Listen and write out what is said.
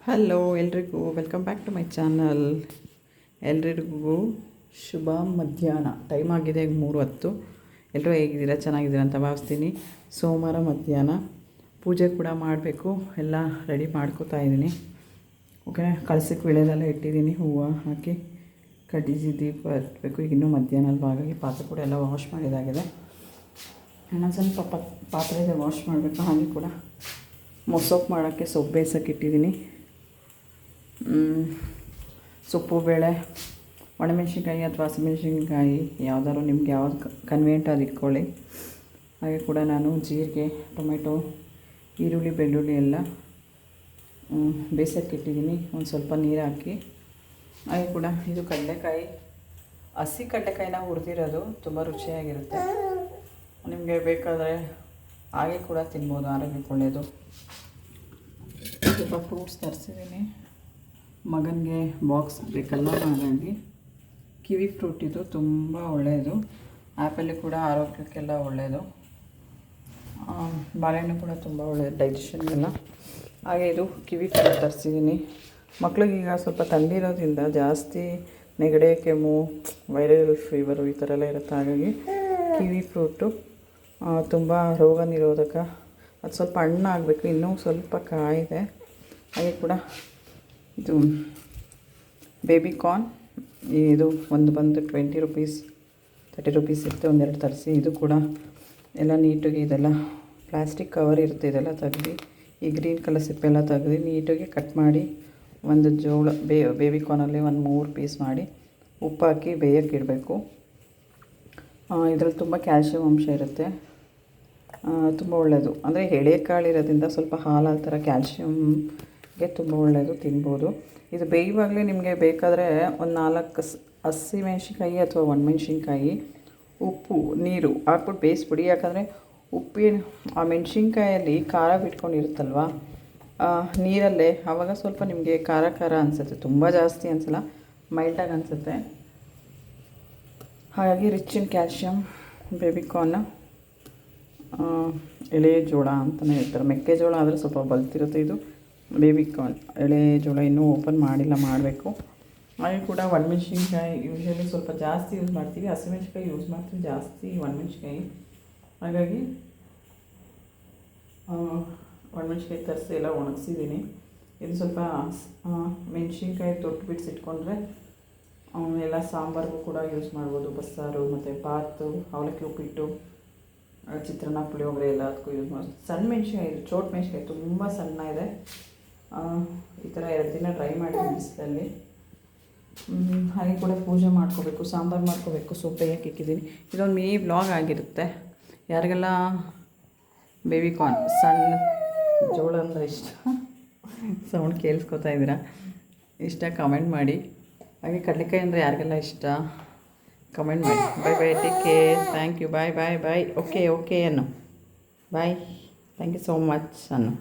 Hello ಎಲ್ರಿಗೂ welcome back to my channel. ಎಲ್ರಿಗೂ ಶುಭ ಮಧ್ಯಾಹ್ನ. ಟೈಮ್ ಆಗಿದೆ ಈಗ 3:10. ಎಲ್ಲರೂ ಹೇಗಿದ್ದೀರಾ? ಚೆನ್ನಾಗಿದ್ದೀರಾ ಅಂತ ಭಾವಿಸ್ತೀನಿ. ಸೋಮವಾರ ಮಧ್ಯಾಹ್ನ ಪೂಜೆ ಕೂಡ ಮಾಡಬೇಕು. ಎಲ್ಲ ರೆಡಿ ಮಾಡ್ಕೋತಾ ಇದ್ದೀನಿ. ಓಕೆ, ಕಳಸಕ್ಕೆ ವಿಳೆದೆಲ್ಲ ಇಟ್ಟಿದ್ದೀನಿ. ಹೂವು ಹಾಕಿ ಕಡ್ಡಿಸಿ ದೀಪ ಹಚ್ಚಬೇಕು. ಈಗ ಇನ್ನೂ ಮಧ್ಯಾಹ್ನ ಅಲ್ವಾ, ಹಾಗಾಗಿ ಪಾತ್ರೆ ಕೂಡ ಎಲ್ಲ ವಾಶ್ ಮಾಡಿದಾಗಿದೆ. ಇನ್ನೊಂದು ಸ್ವಲ್ಪ ಪಾತ್ರೆ ಇದೆ, ವಾಶ್ ಮಾಡಬೇಕು. ಹಾಗೆ ಕೂಡ ಮೊಸೊಪ್ಪು ಮಾಡೋಕ್ಕೆ ಸೊಪ್ಪು ಬೇಯಿಸೋಕೆ ಇಟ್ಟಿದ್ದೀನಿ. ಸೊಪ್ಪು ಬೇಳೆ, ಒಣಮೆಣ್ಸಿನ್ಕಾಯಿ ಅಥವಾ ಹಸಿಮೆಣ್ಸಿನ್ಕಾಯಿ ಯಾವುದಾದ್ರು ನಿಮ್ಗೆ ಯಾವ್ದು ಕನ್ವೀನಿಯಂಟ್ ಅದು ಇಟ್ಕೊಳ್ಳಿ. ಹಾಗೆ ಕೂಡ ನಾನು ಜೀರಿಗೆ, ಟೊಮೆಟೊ, ಈರುಳ್ಳಿ, ಬೆಳ್ಳುಳ್ಳಿ ಎಲ್ಲ ಬೇಯಿಸೋಕೆ ಇಟ್ಟಿದ್ದೀನಿ. ಒಂದು ಸ್ವಲ್ಪ ನೀರು ಹಾಕಿ. ಹಾಗೆ ಕೂಡ ಇದು ಕಡಲೆಕಾಯಿ, ಹಸಿ ಕಡಲೆಕಾಯಿನ ಹುರಿದಿರೋದು, ತುಂಬ ರುಚಿಯಾಗಿರುತ್ತೆ. ನಿಮಗೆ ಬೇಕಾದರೆ ಹಾಗೆ ಕೂಡ ತಿನ್ಬೋದು, ಆರೋಗ್ಯಕ್ಕೆ ಒಳ್ಳೆಯದು. ಸ್ವಲ್ಪ ಫ್ರೂಟ್ಸ್ ತರಿಸಿದ್ದೀನಿ, ಮಗನಿಗೆ ಬಾಕ್ಸ್ ಬೇಕಲ್ಲ, ಹಾಗಾಗಿ ಕಿವಿ ಫ್ರೂಟ್ ಇದು ತುಂಬ ಒಳ್ಳೆಯದು. ಆ್ಯಪಲ್ಲಿ ಕೂಡ ಆರೋಗ್ಯಕ್ಕೆಲ್ಲ ಒಳ್ಳೆಯದು. ಬಾಳೆಹಣ್ಣು ಕೂಡ ತುಂಬ ಒಳ್ಳೆಯದು ಡೈಜೆಷನ್ಗೆಲ್ಲ. ಹಾಗೆ ಇದು ಕಿವಿ ಫ್ರೂಟ್ ತರಿಸಿದ್ದೀನಿ. ಮಕ್ಳಿಗೀಗ ಸ್ವಲ್ಪ ಥಂಡಿರೋದ್ರಿಂದ ಜಾಸ್ತಿ ನೆಗಡಿ, ಕೆಮ್ಮು, ವೈರಲ್ ಫೀವರು ಈ ಥರ ಎಲ್ಲ ಇರುತ್ತೆ. ಹಾಗಾಗಿ ಕಿವಿ ಫ್ರೂಟು ತುಂಬ ರೋಗ ನಿರೋಧಕ. ಅದು ಸ್ವಲ್ಪ ಹಣ್ಣಾಗಬೇಕು, ಇನ್ನೂ ಸ್ವಲ್ಪ ಕಾಯಿದೆ. ಹಾಗೆ ಕೂಡ ಇದು ಬೇಬಿ ಕಾರ್ನ್, ಇದು ಒಂದು ಬಂದು 20 ರೂಪೀಸ್ 30 ರೂಪೀಸ್ ಇರುತ್ತೆ. ಒಂದೆರಡು ತರಿಸಿ. ಇದು ಕೂಡ ಎಲ್ಲ ನೀಟಾಗಿ, ಇದೆಲ್ಲ ಪ್ಲಾಸ್ಟಿಕ್ ಕವರ್ ಇರುತ್ತೆ, ಇದೆಲ್ಲ ತೆಗ್ದು ಈ ಗ್ರೀನ್ ಕಲರ್ ಸಿಪ್ಪೆಲ್ಲ ತೆಗ್ದು ನೀಟಾಗಿ ಕಟ್ ಮಾಡಿ ಒಂದು ಜೋಳ ಬೇಬಿ ಕಾರ್ನಲ್ಲಿ ಒಂದು 3 ಪೀಸ್ ಮಾಡಿ ಉಪ್ಪು ಹಾಕಿ ಬೇಯಕ್ಕೆ ಇಡಬೇಕು. ಇದರಲ್ಲಿ ತುಂಬ ಕ್ಯಾಲ್ಶಿಯಂ ಅಂಶ ಇರುತ್ತೆ, ತುಂಬ ಒಳ್ಳೆಯದು. ಅಂದರೆ ಎಳೆಕಾಳು ಇರೋದ್ರಿಂದ ಸ್ವಲ್ಪ ಹಾಲು ಥರ ಕ್ಯಾಲ್ಶಿಯಮ್ಗೆ ತುಂಬ ಒಳ್ಳೆಯದು, ತಿನ್ಬೋದು. ಇದು ಬೇಯುವಾಗಲೇ ನಿಮಗೆ ಬೇಕಾದರೆ ಒಂದು 4 ಹಸಿಮೆಣ್ಸಿನ್ಕಾಯಿ ಅಥವಾ ಒಣಮೆಣ್ಸಿನ್ಕಾಯಿ, ಉಪ್ಪು, ನೀರು ಹಾಕ್ಬಿಟ್ಟು ಬೇಯಿಸ್ಬಿಡಿ. ಯಾಕಂದರೆ ಉಪ್ಪಿನ ಆ ಮೆಣ್ಸಿನ್ಕಾಯಲ್ಲಿ ಖಾರ ಬಿಟ್ಕೊಂಡಿರುತ್ತಲ್ವ ನೀರಲ್ಲೇ, ಆವಾಗ ಸ್ವಲ್ಪ ನಿಮಗೆ ಖಾರ ಖಾರ ಅನಿಸುತ್ತೆ, ತುಂಬ ಜಾಸ್ತಿ ಅನಿಸಲ್ಲ, ಮೈಲ್ಡಾಗಿ ಅನಿಸುತ್ತೆ. ಹಾಗಾಗಿ rich in calcium baby corn. ಎಳೆ ಜೋಳ ಅಂತಲೇ ಹೇಳ್ತಾರೆ. ಮೆಕ್ಕೆಜೋಳ ಆದರೆ ಸ್ವಲ್ಪ ಬಲ್ತಿರುತ್ತೆ. ಇದು ಬೇಬಿ ಕಾರ್ನ್, ಎಳೆ ಜೋಳ. ಇನ್ನೂ ಓಪನ್ ಮಾಡಿಲ್ಲ, ಮಾಡಬೇಕು. ಹಾಗೆ ಕೂಡ ಒಣಮೆಣ್ಸಿನ್ಕಾಯಿ ಯೂಶ್ವಲಿ ಸ್ವಲ್ಪ ಜಾಸ್ತಿ ಯೂಸ್ ಮಾಡ್ತೀವಿ, ಹಸಿಮೆಣ್ಸಿನ್ಕಾಯಿ ಯೂಸ್ ಮಾಡ್ತೀವಿ ಜಾಸ್ತಿ, ಒಣಮೆಣ್ಸಿನ್ಕಾಯಿ. ಹಾಗಾಗಿ ಒಣಮೆಣ್ಸಿನ್ಕಾಯಿ ತರಿಸಿ ಎಲ್ಲ ಒಣಗಿಸಿದ್ದೀನಿ. ಇದು ಸ್ವಲ್ಪ ಮೆಣ್ಸಿನ್ಕಾಯಿ ತೊಟ್ಟು ಬಿಡಿಸಿಟ್ಕೊಂಡ್ರೆ ಎಲ್ಲ ಸಾಂಬಾರಿಗೂ ಕೂಡ ಯೂಸ್ ಮಾಡ್ಬೋದು. ಬಸ್ಸಾರು ಮತ್ತು ಬಾತು, ಅವಲಕ್ಕಿ ಉಪ್ಪಿಟ್ಟು, ಚಿತ್ರಾನ್ನ, ಪುಳಿಯೋಗರೆ ಎಲ್ಲದಕ್ಕೂ ಯೂಸ್ ಮಾಡ್ಬೋದು. ಸಣ್ಣ ಮೆಣ್ಸಿನ್ಕಾಯಿ, ಇದು ಚೋಟ್ ಮೆಣ್ಸಿನ್ಕಾಯಿ ತುಂಬ ಸಣ್ಣ ಇದೆ. ಈ ಥರ 2 ದಿನ ಡ್ರೈ ಮಾಡಿ ಬಿಸಿಲಲ್ಲಿ. ಹಾಗೆ ಕೂಡ ಪೂಜೆ ಮಾಡ್ಕೋಬೇಕು, ಸಾಂಬಾರು ಮಾಡ್ಕೋಬೇಕು. ಸೊಪ್ಪು ಬೇಯಕ್ಕೆ ಇಕ್ಕಿದ್ದೀನಿ. ಇದೊಂದು ಮಿನಿ ಬ್ಲಾಗ್ ಆಗಿರುತ್ತೆ. ಯಾರಿಗೆಲ್ಲ ಬೇಬಿ ಕಾರ್ನ್, ಸಣ್ಣ ಜೋಳ ಅಂದರೆ ಇಷ್ಟ, ಸೌಂಡ್ ಕೇಳಿಸ್ಕೊತಾ ಇದ್ದೀರಾ, ಇಷ್ಟ ಕಮೆಂಟ್ ಮಾಡಿ. ಹಾಗೆ ಕಡಲೆಕಾಯಿ ಅಂದರೆ ಯಾರಿಗೆಲ್ಲ ಇಷ್ಟ ಕಮೆಂಟ್ ಮಾಡಿ. Bye bye, take care, thank you, bye bye bye. Okay okay ಅನ್ನು bye, thank you so much ಅನ್ನು.